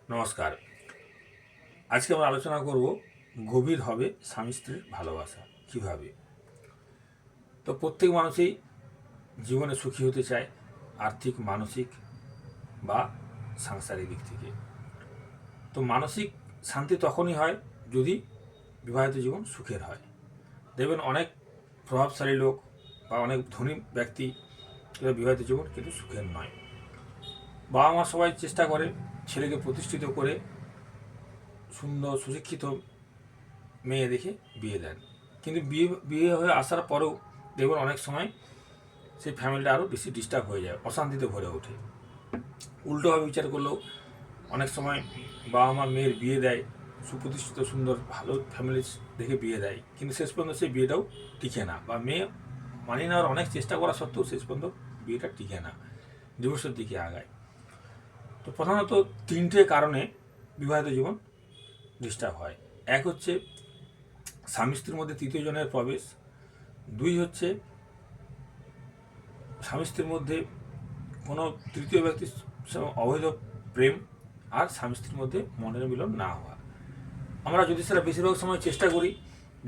নমস্কার। আজকে আমরা আলোচনা করব গভীর হবে স্বামী স্ত্রীর ভালোবাসা কিভাবে। তো প্রত্যেক মানুষই জীবনে সুখী হতে চায়, আর্থিক, মানসিক বা সাংসারিক দিক থেকে। তো মানসিক শান্তি তখনই হয় যদি বিবাহিত জীবন সুখের হয়। দেখবেন অনেক প্রভাবশালী লোক বা অনেক ধনী ব্যক্তি বিবাহিত জীবন কিন্তু সুখের নয়। বাবা মা সবাই চেষ্টা করে ছেলেকে প্রতিষ্ঠিত করে সুন্দর সুশিক্ষিত মেয়ে দেখে বিয়ে দেন, কিন্তু বিয়ে বিয়ে হয়ে আসার পরেও দেখবেন অনেক সময় সেই ফ্যামিলিটা আরও বেশি ডিস্টার্ব হয়ে যায়, অশান্তিতে ভরে ওঠে। উল্টোভাবে বিচার করলেও অনেক সময় বাবা মা মেয়ের বিয়ে দেয়, সুপ্রতিষ্ঠিত সুন্দর ভালো ফ্যামিলি দেখে বিয়ে দেয়, কিন্তু শেষ পর্যন্ত সেই বিয়েটাও টিকে না, বা মেয়ে মানিয়ে নেওয়ার অনেক চেষ্টা করা সত্ত্বেও শেষ পর্যন্ত বিয়েটা টিকে না, ডিভোর্সের দিকে আগায়। তো প্রধানত তিনটে কারণে বিবাহিত জীবন ডিস্টার্ব হয়। এক হচ্ছে স্বামী স্ত্রীর মধ্যে তৃতীয় জনের প্রবেশ, দুই হচ্ছে স্বামী স্ত্রীর মধ্যে কোনো তৃতীয় ব্যক্তির অবৈধ প্রেম, আর স্বামী স্ত্রীর মধ্যে মনের মিলন না হওয়া। আমরা যদি সেটা বেশিরভাগ সময় চেষ্টা করি,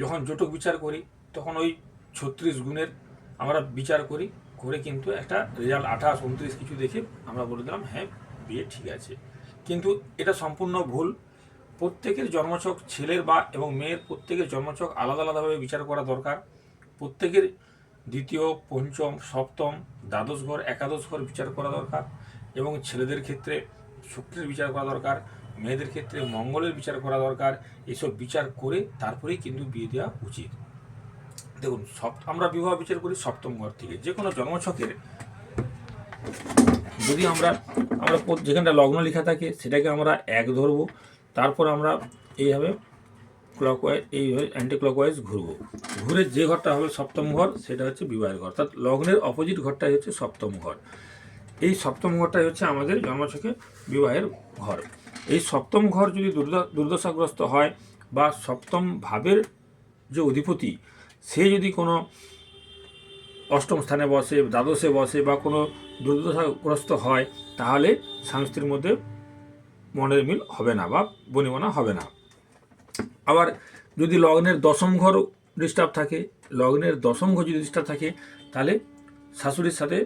যখন জটক বিচার করি তখন ওই 36 গুণের আমরা বিচার করি, করে কিন্তু একটা রেজাল্ট 28, 29 কিছু দেখে আমরা বলে দিলাম হ্যাঁ বিয়ে ঠিক আছে। কিন্তু এটা সম্পূর্ণ ভুল। প্রত্যেকের জন্মছক, ছেলের বা এবং মেয়ের প্রত্যেকের জন্মছক আলাদা আলাদাভাবে বিচার করা দরকার। প্রত্যেকের দ্বিতীয়, পঞ্চম, সপ্তম, দ্বাদশ ঘর, একাদশ ঘর বিচার করা দরকার, এবং ছেলেদের ক্ষেত্রে শুক্রের বিচার করা দরকার, মেয়েদের ক্ষেত্রে মঙ্গলের বিচার করা দরকার। এসব বিচার করে তারপরেই কিন্তু বিয়ে দেওয়া উচিত। দেখুন, আমরা বিবাহ বিচার করি সপ্তম ঘর থেকে। যে কোনো জন্মছকের যদি আমরা আমরা যেখানটা লগ্ন লেখা থাকে সেটাকে আমরা এক ধরবো, তারপর আমরা এইভাবে ক্লকওয়াইজ, এইভাবে অ্যান্টি ক্লকওয়াইজ ঘুরবো, ঘুরে যে ঘরটা হবে সপ্তম ঘর সেটা হচ্ছে বিবাহের ঘর, অর্থাৎ লগ্নের অপোজিট ঘরটাই হচ্ছে সপ্তম ঘর। এই সপ্তম ঘরটাই হচ্ছে আমাদের জন্মছকে বিবাহের ঘর। এই সপ্তম ঘর যদি দুর্দশাগ্রস্ত হয়, বা সপ্তম ভাবের যে অধিপতি সে যদি কোনো অষ্টম স্থানে বসে, দ্বাদশে বসে, বা কোনো দুর্দশাগ্রস্ত হয়, তাহলে স্বামী স্ত্রীর মধ্যে মনের মিল হবে না বা বনিবনা হবে না। আবার যদি লগ্নের দশম ঘর ডিস্টার্ব থাকে, লগ্নের দশম ঘর যদি ডিস্টার্ব থাকে, তাহলে শাশুড়ির সাথে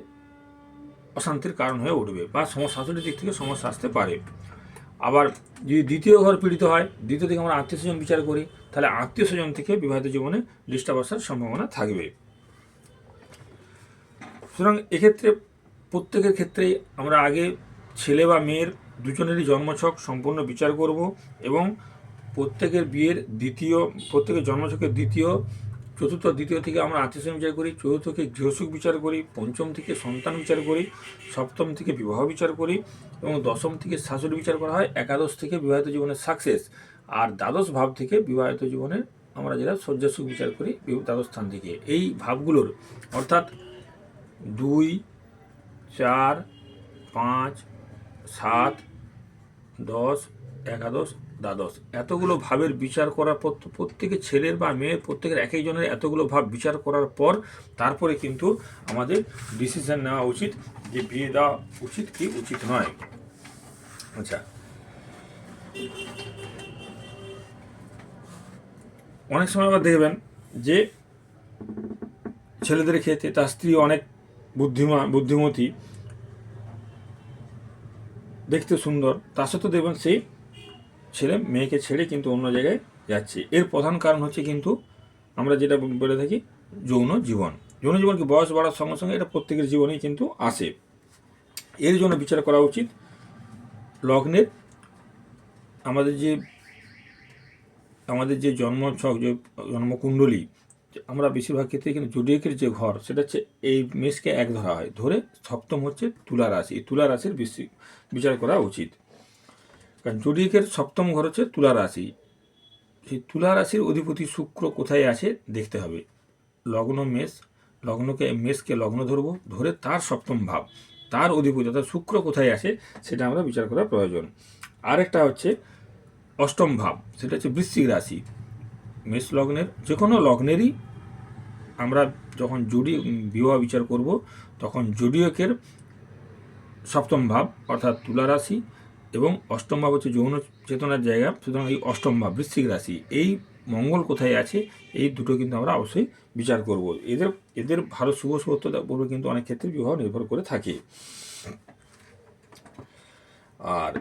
অশান্তির কারণ হয়ে উঠবে, বা শাশুড়ির দিক থেকে সমস্যা আসতে পারে। আবার যদি দ্বিতীয় ঘর পীড়িত হয়, দ্বিতীয় থেকে আমরা আত্মীয় স্বজন বিচার করি, তাহলে আত্মীয় স্বজন থেকে বিবাহিত জীবনে ডিস্টার্ব আসার সম্ভাবনা থাকবে। সুতরাং এক্ষেত্রে প্রত্যেকের ক্ষেত্রেই আমরা আগে ছেলে বা মেয়ের দুজনেরই জন্মছক সম্পূর্ণ বিচার করব, এবং প্রত্যেকের বিয়ের প্রত্যেকের জন্মছকের দ্বিতীয়, চতুর্থ, দ্বিতীয় থেকে আমরা আত্মীয় স্বজন বিচার করি, চতুর্থ থেকে গৃহসুখ বিচার করি, পঞ্চম থেকে সন্তান বিচার করি, সপ্তম থেকে বিবাহ বিচার করি, এবং দশম থেকে শাশুড়ি বিচার করা হয়, একাদশ থেকে বিবাহিত জীবনের সাকসেস, আর দ্বাদশ ভাব থেকে বিবাহিত জীবনের আমরা যেটা শয্যাসুখ বিচার করি দ্বাদশ স্থান থেকে। এই ভাবগুলোর অর্থাৎ 2, 4, 5, 7, 10, একাদশ, দ্বাদশ, এতগুলো ভাবের বিচার করার পর, প্রত্যেকের ছেলের বা মেয়ের প্রত্যেকের এক একজনের এতগুলো ভাব বিচার করার পর তারপরে কিন্তু আমাদের ডিসিশন নেওয়া উচিত যে বিয়ে দেওয়া উচিত কি উচিত নয়। আচ্ছা, অনেক সময় আবার দেখবেন যে ছেলেদের ক্ষেত্রে তার স্ত্রী অনেক বুদ্ধিমতী, দেখতে সুন্দর, তার সাথে দেখবেন সেই ছেলে মেয়েকে ছেড়ে কিন্তু অন্য জায়গায় যাচ্ছে। এর প্রধান কারণ হচ্ছে কিন্তু আমরা যেটা বলে থাকি যৌন জীবন। যৌন জীবনকে বয়স বাড়ার সঙ্গে সঙ্গে এটা প্রত্যেকের জীবনেই কিন্তু আসে। এর জন্য বিচার করা উচিত লগ্নের আমাদের যে জন্মছক, যে জন্মকুণ্ডলী, আমরা বেশিরভাগ ক্ষেত্রে কিন্তু জোডিয়াকের যে ঘর সেটা হচ্ছে এই মেষকে এক ধরা হয়, ধরে সপ্তম হচ্ছে তুলা রাশি, তুলা রাশির বিচার করা উচিত। কারণ জোডিয়াকের সপ্তম ঘর হচ্ছে তুলা রাশি, সেই তুলা রাশির অধিপতি শুক্র কোথায় আছে দেখতে হবে। লগ্ন মেষ, মেষকে লগ্ন ধরবো, ধরে তার সপ্তম ভাব, তার অধিপতি অর্থাৎ শুক্র কোথায় আছে সেটা আমরা বিচার করা প্রয়োজন। আরেকটা হচ্ছে অষ্টম ভাব, সেটা হচ্ছে বৃশ্চিক রাশি। মেষ লগ্নের যে কোনো লগ্নেরই আমরা যখন বিবাহ বিচার করব তখন জোডিয়াকের সপ্তম ভাব অর্থাৎ তুলা রাশি এবং অষ্টম ভাব হচ্ছে যৌন চেতনার জায়গা। সুতরাং এই অষ্টম ভাব বৃশ্চিক রাশি, এই মঙ্গল কোথায় আছে, এই দুটো কিন্তু আমরা অবশ্যই বিচার করব। এদের ভালো শুভ শুভত্বতা পূর্বে কিন্তু অনেক ক্ষেত্রে বিবাহ নির্ভর করে থাকে। আর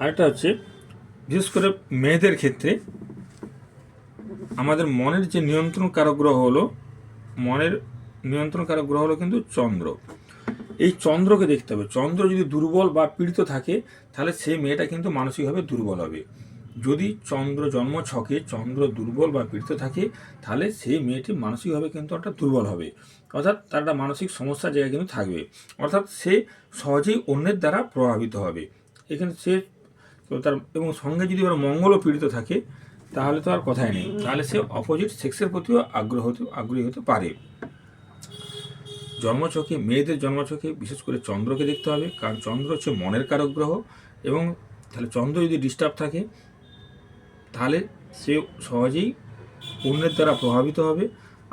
আরেকটা হচ্ছে বিশেষ করে মেয়েদের ক্ষেত্রে আমাদের মনের যে নিয়ন্ত্রণ কারক গ্রহ হলো, মনের নিয়ন্ত্রণ কারক গ্রহ হলো কিন্তু চন্দ্র। এই চন্দ্রকে দেখতে হবে। চন্দ্র যদি দুর্বল বা পীড়িত থাকে তাহলে সেই মেয়েটা কিন্তু মানসিকভাবে দুর্বল হবে। যদি চন্দ্র জন্ম ছকে চন্দ্র দুর্বল বা পীড়িত থাকে তাহলে সেই মেয়েটি মানসিকভাবে কিন্তু একটা দুর্বল হবে, অর্থাৎ তার একটা মানসিক সমস্যার জায়গা কিন্তু থাকবে, অর্থাৎ সে সহজেই অন্যের দ্বারা প্রভাবিত হবে। এখানে সে তার এবং সঙ্গে যদি ওরা মঙ্গলও পীড়িত থাকে তাহলে তো আর কথাই নেই, তাহলে সে অপোজিট সেক্সের প্রতিও আগ্রহী হতে পারে। জন্মছকে মেয়েদের জন্মছকে বিশেষ করে চন্দ্রকে দেখতে হবে, কারণ চন্দ্র হচ্ছে মনের কারক গ্রহ, এবং তাহলে চন্দ্র যদি ডিস্টার্ব থাকে তাহলে সে সহজেই অন্যের দ্বারা প্রভাবিত হবে।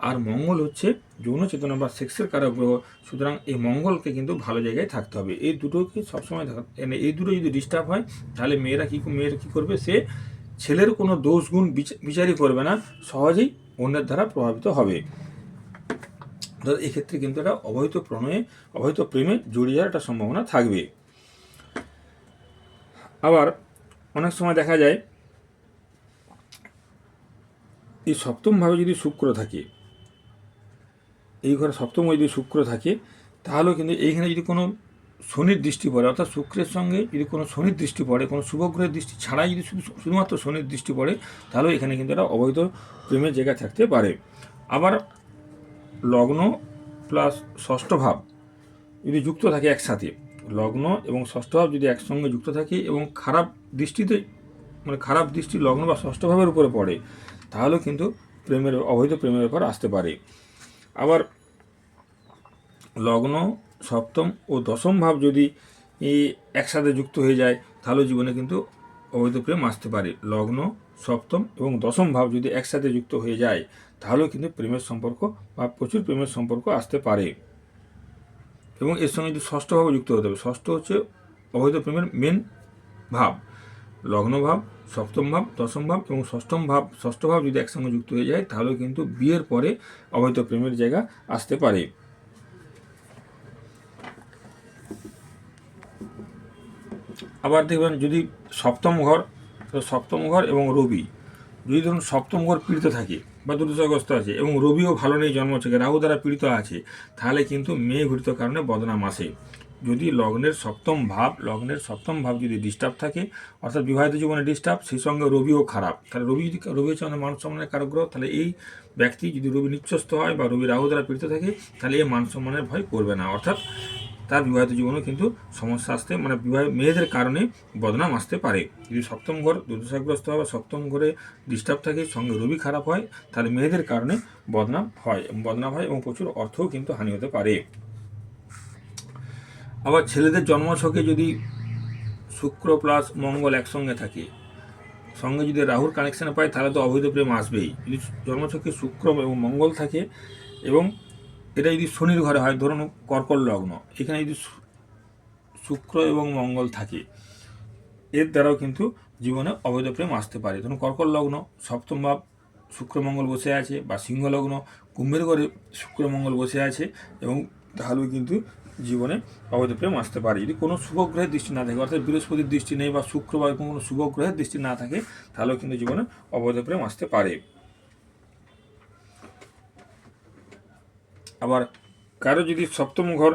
আর মঙ্গল হচ্ছে যৌন চেতনা বা সেক্সের কারক গ্রহ, সুতরাং এই মঙ্গলকে কিন্তু ভালো জায়গায় থাকতে হবে। এই দুটোকে সবসময় এই দুটো যদি ডিস্টার্ব হয় তাহলে মেয়েরা কী করবে, সে ছেলের কোনো দোষ গুণ বিচারই করবে না, সহজেই অন্যের দ্বারা প্রভাবিত হবে। এক্ষেত্রে কিন্তু একটা অবৈধ প্রেমে জড়িয়ে যাওয়ার একটা সম্ভাবনা থাকবে। আবার অনেক সময় দেখা যায় এই সপ্তমভাবে যদি শুক্র থাকে, এই ঘরে সপ্তম যদি শুক্র থাকে তাহলেও কিন্তু এইখানে যদি কোনো শনির দৃষ্টি পড়ে, অর্থাৎ শুক্রের সঙ্গে যদি কোনো শনির দৃষ্টি পড়ে, কোনো শুভগ্রহের দৃষ্টি ছাড়াই যদি শুধুমাত্র শনির দৃষ্টি পড়ে তাহলেও এখানে কিন্তু একটা অবৈধ প্রেমের জায়গা থাকতে পারে। আবার লগ্ন প্লাস ষষ্ঠ ভাব যদি যুক্ত থাকে একসাথে, লগ্ন এবং ষষ্ঠ ভাব যদি একসঙ্গে যুক্ত থাকে এবং খারাপ দৃষ্টি লগ্ন বা ষষ্ঠ ভাবের উপরে পড়ে তাহলেও কিন্তু অবৈধ প্রেমের ব্যাপার আসতে পারে। আবার লগ্ন সপ্তম ও দশম ভাব যদি একসাথে যুক্ত হয়ে যায় তাহলেও জীবনে কিন্তু অবৈধ প্রেম আসতে পারে। লগ্ন সপ্তম এবং দশম ভাব যদি একসাথে যুক্ত হয়ে যায় তাহলেও কিন্তু প্রেমের সম্পর্ক বা প্রচুর প্রেমের সম্পর্ক আসতে পারে। এবং এর সঙ্গে যদি ষষ্ঠ ভাব যুক্ত হতে হবে। ষষ্ঠ হচ্ছে অবৈধ প্রেমের মেন ভাব। লগ্ন ভাব, সপ্তম ভাব, দশম ভাব এবং ষষ্ঠ ভাব যদি একসঙ্গে যুক্ত হয়ে যায় তাহলেও কিন্তু বিয়ের পরে অবৈধ প্রেমের জায়গা আসতে পারে। আবার দেখবেন যদি সপ্তম ঘর এবং রবি যদি ধরুন সপ্তম ঘর পীড়িত থাকে বা দুর্দশাগ্রস্ত আছে এবং রবিও ভালো নেই জন্মছকে, রাহু দ্বারা পীড়িত আছে, তাহলে কিন্তু মেয়ে ঘটিত কারণে বদনাম আসে। যদি লগ্নের সপ্তম ভাব যদি ডিস্টার্ব থাকে, অর্থাৎ বিবাহিত জীবনে ডিস্টার্ব, সেই সঙ্গে রবিও খারাপ, তাহলে রবি হচ্ছে আমাদের মান সম্মানের কারক গ্রহ, তাহলে এই ব্যক্তি যদি রবি নিচ্ছস্ত হয় বা রবি রাহু দ্বারা পীড়িত থাকে তাহলে এই মান সম্মানের ভয় করবে না, অর্থাৎ তার বিবাহিত জীবনেও কিন্তু সমস্যা আসতে মেয়েদের কারণে বদনাম আসতে পারে। যদি সপ্তম ঘর দুর্দশাগ্রস্ত হয় বা সপ্তম ঘরে ডিস্টার্ব থাকে, সঙ্গে রবি খারাপ হয়, তাহলে মেয়েদের কারণে বদনাম হয় এবং প্রচুর অর্থও কিন্তু হানি হতে পারে। আবার ছেলেদের জন্মছকে যদি শুক্র প্লাস মঙ্গল একসঙ্গে থাকে, সঙ্গে যদি রাহুর কানেকশানে পায় তাহলে তো অবৈধ প্রেম আসবেই। যদি জন্মছকে শুক্র এবং মঙ্গল থাকে এবং এটা যদি শনির ঘরে হয়, ধরুন কর্কট লগ্ন, এখানে যদি শুক্র এবং মঙ্গল থাকে এর দ্বারাও কিন্তু জীবনে অবৈধ প্রেম আসতে পারে। ধরুন কর্কট লগ্ন সপ্তম ভাব শুক্র মঙ্গল বসে আছে, বা সিংহ লগ্ন কুম্ভের ঘরে শুক্র মঙ্গল বসে আছে, এবং তাহলেও কিন্তু জীবনে অবৈধ প্রেম আসতে পারে। যদি কোনো শুভগ্রহের দৃষ্টি না থাকে, অর্থাৎ বৃহস্পতির দৃষ্টি নেই বা শুক্র বা কোনো শুভগ্রহের দৃষ্টি না থাকে, তাহলেও কিন্তু জীবনে অবৈধ প্রেম আসতে পারে। আবার কারো যদি সপ্তম ঘর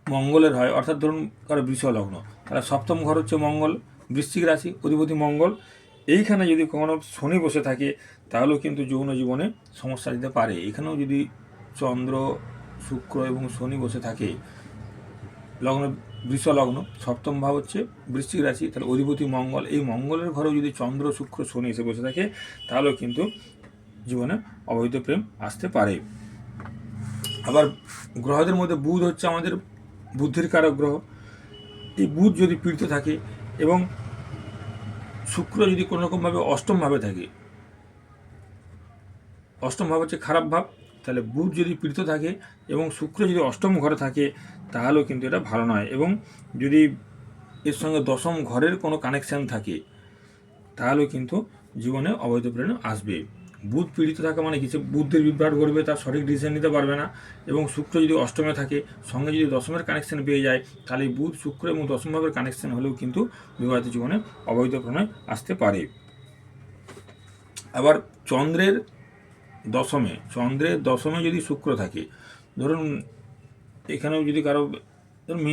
মঙ্গলের হয়, অর্থাৎ ধরুন কারো বৃষ লগ্ন, তাহলে সপ্তম ঘর হচ্ছে মঙ্গল, বৃশ্চিক রাশি, অধিপতি মঙ্গল, এইখানে যদি কোনো শনি বসে থাকে তাহলেও কিন্তু যৌন জীবনে সমস্যা দিতে পারে। এখানেও যদি চন্দ্র শুক্র এবং শনি বসে থাকে, লগ্ন বৃষ লগ্ন, সপ্তম ভাব হচ্ছে বৃশ্চিক রাশি, তাহলে অধিপতি মঙ্গল, এই মঙ্গলের ঘরেও যদি চন্দ্র শুক্র শনি এসে বসে থাকে তাহলেও কিন্তু জীবনে অবৈধ প্রেম আসতে পারে। আবার গ্রহদের মধ্যে বুধ হচ্ছে আমাদের বুদ্ধির কারক গ্রহ, এই বুধ যদি পীড়িত থাকে এবং শুক্র যদি কোনো রকমভাবে অষ্টম ভাবে থাকে, অষ্টম ভাব হচ্ছে খারাপ ভাব, তাহলে বুধ যদি পীড়িত থাকে এবং শুক্র যদি অষ্টম ঘরে থাকে তাহলেও কিন্তু এটা ভালো নয়। এবং যদি এর সঙ্গে দশম ঘরের কোনো কানেকশান থাকে তাহলেও কিন্তু জীবনে অবৈধ প্রেরণা আসবে। বুধ পীড়িত থাকা মানে কিছু বুদ্ধের বিভ্রাট করবে, তার সঠিক ডিসিশন নিতে পারবে না। এবং শুক্র যদি অষ্টমে থাকে, সঙ্গে যদি দশমের কানেকশন পেয়ে যায়, তাহলে বুধ শুক্র এবং দশম ভাবের কানেকশন হলেও কিন্তু বিবাহিত জীবনে অবৈধ প্রণয় আসতে পারে। আবার চন্দ্রের দশমে যদি শুক্র থাকে, ধরুন এখানেও যদি কারো ধরুন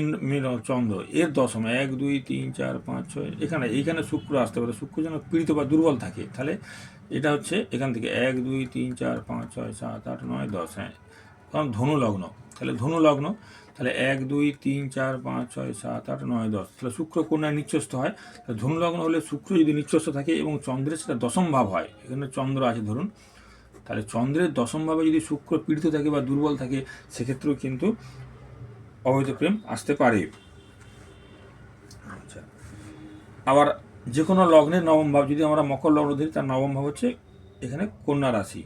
চন্দ্র এর দশমে 1 2 3 4 5 6 এইখানে শুক্র আসতে পারে, শুক্র যেন পীড়িত বা দুর্বল থাকে, তাহলে এটা হচ্ছে এখান থেকে 1 2 3 4 5 6 7 8 9 10, হ্যাঁ, কারণ ধনু লগ্ন, তাহলে ধনু লগ্ন, তাহলে 1 2 3 4 5 6 7 8 9 10, তাহলে শুক্র কন্যায় নিচ্ছস্থ হয়। তাহলে ধনু লগ্ন হলে শুক্র যদি নিচ্ছস্থ থাকে এবং চন্দ্রের সেটা দশম ভাব হয়, এখানে চন্দ্র আছে ধরুন, তাহলে চন্দ্রের দশম ভাবে যদি শুক্র পীড়িত থাকে বা দুর্বল থাকে, সেক্ষেত্রেও কিন্তু অবৈধ প্রেম আসতে পারে। আচ্ছা, আবার যে কোনো লগ্নের নবম ভাব, যদি আমরা মকর লগ্ন ধরি, তার নবম ভাব হচ্ছে এখানে কন্যা রাশি।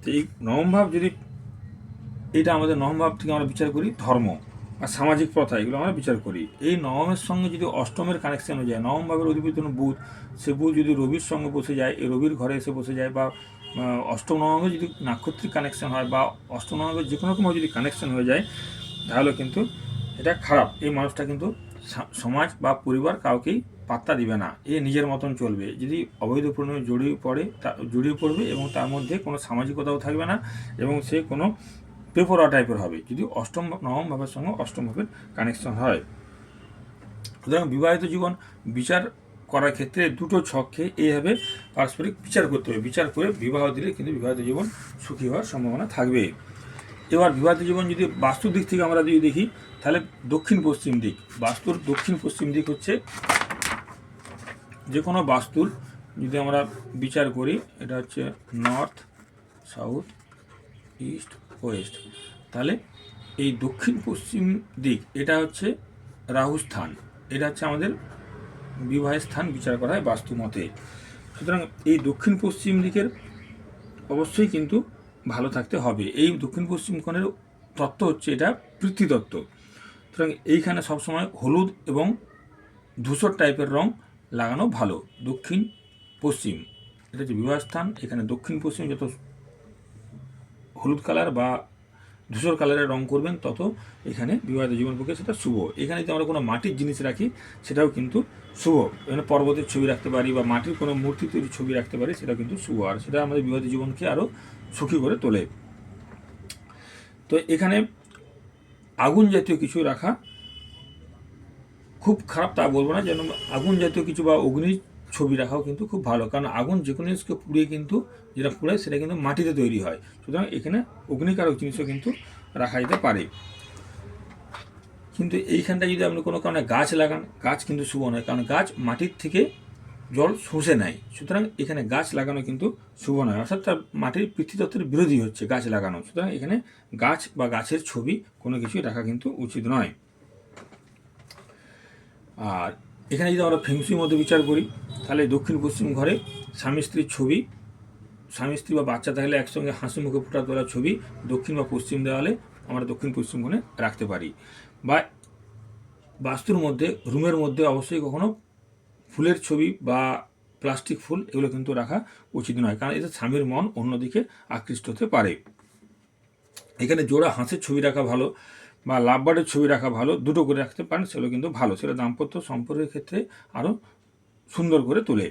তো এই নবম ভাব যদি, এটা আমাদের নবম ভাব থেকে আমরা বিচার করি ধর্ম আর সামাজিক প্রথা, এগুলো আমরা বিচার করি। এই নবমের সঙ্গে যদি অষ্টমের কানেকশন হয়ে যায়, নবম ভাবের অধিপতি বুধ, সে বুধ যদি রবির সঙ্গে বসে যায়, এই রবির ঘরে এসে বসে যায়, বা অষ্টম নবমে যদি নাক্ষত্রিক কানেকশন হয়, বা অষ্টম নবমে যে কোনো রকমভাবে যদি কানেকশন হয়ে যায়, তাহলে কিন্তু এটা খারাপ। এই মানুষটা কিন্তু সমাজ বা পরিবার কাউকেই পাত্তা দিবে না, এ নিজের মতন চলবে। যদি অবৈধ প্রণয়ে জড়িয়ে পড়বে এবং তার মধ্যে কোনো সামাজিকতাও থাকবে না, এবং সে কোনো পেপরা টাইপের হবে যদি নবম ভাবের সঙ্গে অষ্টম ভাবের কানেকশন হয়। সুতরাং বিবাহিত জীবন বিচার করার ক্ষেত্রে দুটো ছককে এইভাবে পারস্পরিক বিচার করতে হবে, বিচার করে বিবাহ দিলে কিন্তু বিবাহিত জীবন সুখী হওয়ার সম্ভাবনা থাকবে। এবার বিবাহিত জীবন যদি বাস্তুর দিক থেকে আমরা যদি দেখি, তাহলে দক্ষিণ পশ্চিম দিক, বাস্তুর দক্ষিণ পশ্চিম দিক হচ্ছে যে কোনো বাস্তুর যদি আমরা বিচার করি, এটা হচ্ছে নর্থ, সাউথ, ইস্ট, ওয়েস্ট, তাহলে এই দক্ষিণ পশ্চিম দিক এটা হচ্ছে রাহু স্থান, এটা হচ্ছে আমাদের বিবাহের স্থান বিচার করা হয় বাস্তু মতে। সুতরাং এই দক্ষিণ পশ্চিম দিকের অবশ্যই কিন্তু ভালো থাকতে হবে। এই দক্ষিণ পশ্চিম কোণের তত্ত্ব হচ্ছে এটা পৃথ্বীতত্ত্ব। সুতরাং এইখানে সবসময় হলুদ এবং ধূসর টাইপের রং লাগানো ভালো। দক্ষিণ পশ্চিম এটা হচ্ছে বিবাহ স্থান, এখানে দক্ষিণ পশ্চিম যত হলুদ কালার বা ধূসর কালারের রং করবেন তত এখানে বিবাহিত জীবন পক্ষে সেটা শুভ। এখানে যদি আমরা কোনো মাটির জিনিস রাখি সেটাও কিন্তু শুভ, এখানে পর্বতের ছবি রাখতে পারি বা মাটির কোনো মূর্তি তৈরির ছবি রাখতে পারি, সেটাও কিন্তু শুভ, আর সেটা আমাদের বিবাহিত জীবনকে আরও সুখী করে তোলে। তো এখানে আগুন জাতীয় কিছু রাখা খুব খারাপ তা বলবো না, যেন আগুন জাতীয় কিছু বা অগ্নির ছবি রাখাও কিন্তু খুব ভালো, কারণ আগুন যে কোনো জিনিসকে পুড়িয়ে কিন্তু যেটা পুড়ায় সেটা কিন্তু মাটিতে তৈরি হয়। সুতরাং এখানে অগ্নিকারক জিনিসও কিন্তু রাখা যেতে পারে। কিন্তু এইখানটা যদি আপনি কোনো কারণে গাছ লাগান, গাছ কিন্তু শুভ নয়, কারণ গাছ মাটির থেকে জল শুষে নেয়। সুতরাং এখানে গাছ লাগানো কিন্তু শুভ নয়, অর্থাৎ তার মাটির পৃথ্বীতত্ত্বের বিরোধী হচ্ছে গাছ লাগানো। সুতরাং এখানে গাছ বা গাছের ছবি কোনো কিছুই রাখা কিন্তু উচিত নয়। আর এখানে যদি আমরা ফেংসুইর মধ্যে বিচার করি, তাহলে দক্ষিণ পশ্চিম ঘরে স্বামী স্ত্রীর ছবি, স্বামী স্ত্রী বা বাচ্চা থাকলে একসঙ্গে হাসি মুখে ফোটা তোলার ছবি দক্ষিণ বা পশ্চিম দেওয়ালে আমরা দক্ষিণ পশ্চিম কোণে রাখতে পারি। বা বাস্তুর মধ্যে রুমের মধ্যে অবশ্যই কখনো ফুলের ছবি বা প্লাস্টিক ফুল এগুলো কিন্তু রাখা উচিত নয়, কারণ এতে স্বামীর মন অন্যদিকে আকৃষ্ট হতে পারে। এখানে জোড়া হাঁসের ছবি রাখা ভালো বা লাভবার্ডের ছবি রাখা ভালো, দুটো করে রাখতে পারেন, সেগুলো কিন্তু ভালো, সেটা দাম্পত্য সম্পর্কের ক্ষেত্রে আরও সুন্দর করে তোলে।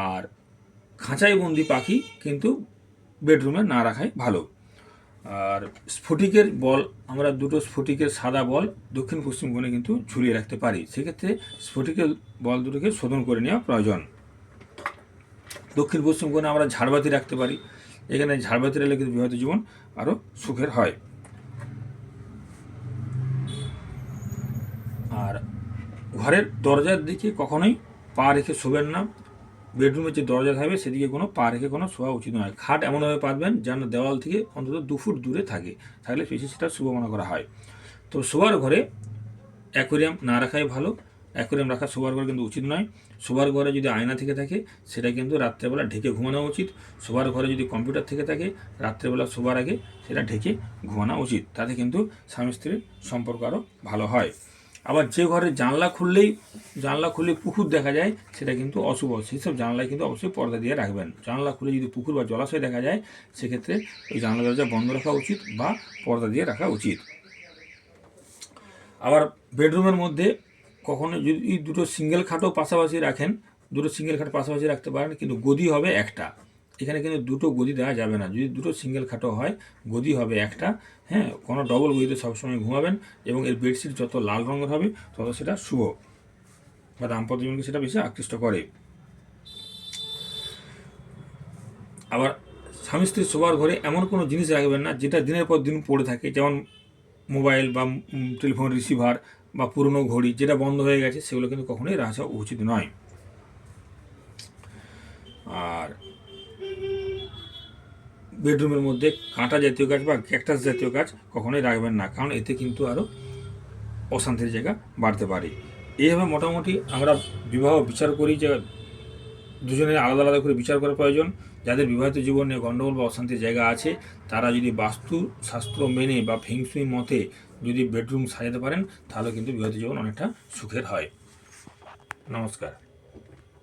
আর খাঁচায় বন্দি পাখি কিন্তু বেডরুমে না রাখাই ভালো। আর স্ফটিকের বল, আমরা দুটো স্ফটিকের সাদা বল দক্ষিণ পশ্চিম কোণে কিন্তু ঝুলিয়ে রাখতে পারি, সেক্ষেত্রে স্ফটিকের বল দুটোকে শোধন করে নেওয়া প্রয়োজন। দক্ষিণ পশ্চিম কোণে আমরা ঝাড়বাতি রাখতে পারি, এখানে ঝাড়বাতি রাখলে কিন্তু বিবাহিত জীবন আরও সুখের হয়। আর ঘরের দরজার দিকে কখনোই পা রেখে শোবেন না, বেডরুমের যে দরজা থাকবে সেদিকে কোনো পা রেখে কোনো শোয়া উচিত নয়। খাট এমনভাবে পাতবেন যেন দেওয়াল থেকে অন্তত 2 ফুট দূরে থাকে, থাকলে বেশি সেটা শুভ মনে করা হয়। তো শোয়ার ঘরে অ্যাকোয়ারিয়াম না রাখাই ভালো। অ্যাকোয়ারিয়াম রাখা শোবার ঘরে কিন্তু উচিত নয়। শোবার ঘরে যদি আয়না থেকে থাকে সেটা কিন্তু রাত্রেবেলা ঢেকে ঘুমানো উচিত। শোবার ঘরে যদি কম্পিউটার থেকে থাকে রাত্রেবেলা শোবার আগে সেটা ঢেকে ঘুমানো উচিত। তাতে কিন্তু স্বামী স্ত্রীর সম্পর্ক আরও ভালো হয়। আবার যে ঘরে জানলা খুললে পুকুর দেখা যায় সেটা কিন্তু অশুভ। সেই সব জানলায় কিন্তু অবশ্যই পর্দা দিয়ে রাখবেন। জানলা খুলে যদি পুকুর বা জলাশয় দেখা যায় সেক্ষেত্রে ওই জানলা দরজা বন্ধ রাখা উচিত বা পর্দা দিয়ে রাখা উচিত। আবার বেডরুমের মধ্যে কখনো যদি দুটো সিঙ্গেল খাটও পাশাপাশি রাখেন, দুটো সিঙ্গেল খাট পাশাপাশি রাখতে পারেন, কিন্তু গদি হবে একটা। এখানে কিন্তু দুটো গদি দেওয়া যাবে না। যদি দুটো সিঙ্গেল খাটও হয় গদি হবে একটা। হ্যাঁ, কোনো ডবল গদিতে সবসময় ঘুমাবেন এবং এর বেডশিট যত লাল রঙের হবে তত সেটা শুভ বা দাম্পত্য জীবনকে সেটা বেশি আকৃষ্ট করে। আবার স্বামী স্ত্রীর শোবার ঘরে এমন কোনো জিনিস রাখবেন না যেটা দিনের পর দিন পড়ে থাকে, যেমন মোবাইল বা টেলিফোন রিসিভার বা পুরনো ঘড়ি যেটা বন্ধ হয়ে গেছে সেগুলো কিন্তু কখনোই রাখা উচিত নয়। আর বেডরুমের মধ্যে কাঁটা জাতীয় গাছ বা ক্যাকটাস জাতীয় গাছ কখনোই রাখবেন না, কারণ এতে কিন্তু আরও অশান্তির জায়গা বাড়তে পারে। এইভাবে মোটামুটি আমরা বিবাহ বিচার করি যে দুজনের আলাদা আলাদা করে বিচার করা প্রয়োজন। যাদের বিবাহিত জীবনে গণ্ডগোল বা অশান্তির জায়গা আছে তারা যদি বাস্তু শাস্ত্র মেনে বা ফেংশুই মতে যদি বেডরুম সাজাতে পারেন তাহলে কিন্তু বিবাহিত জীবন অনেকটা সুখের হয়। নমস্কার।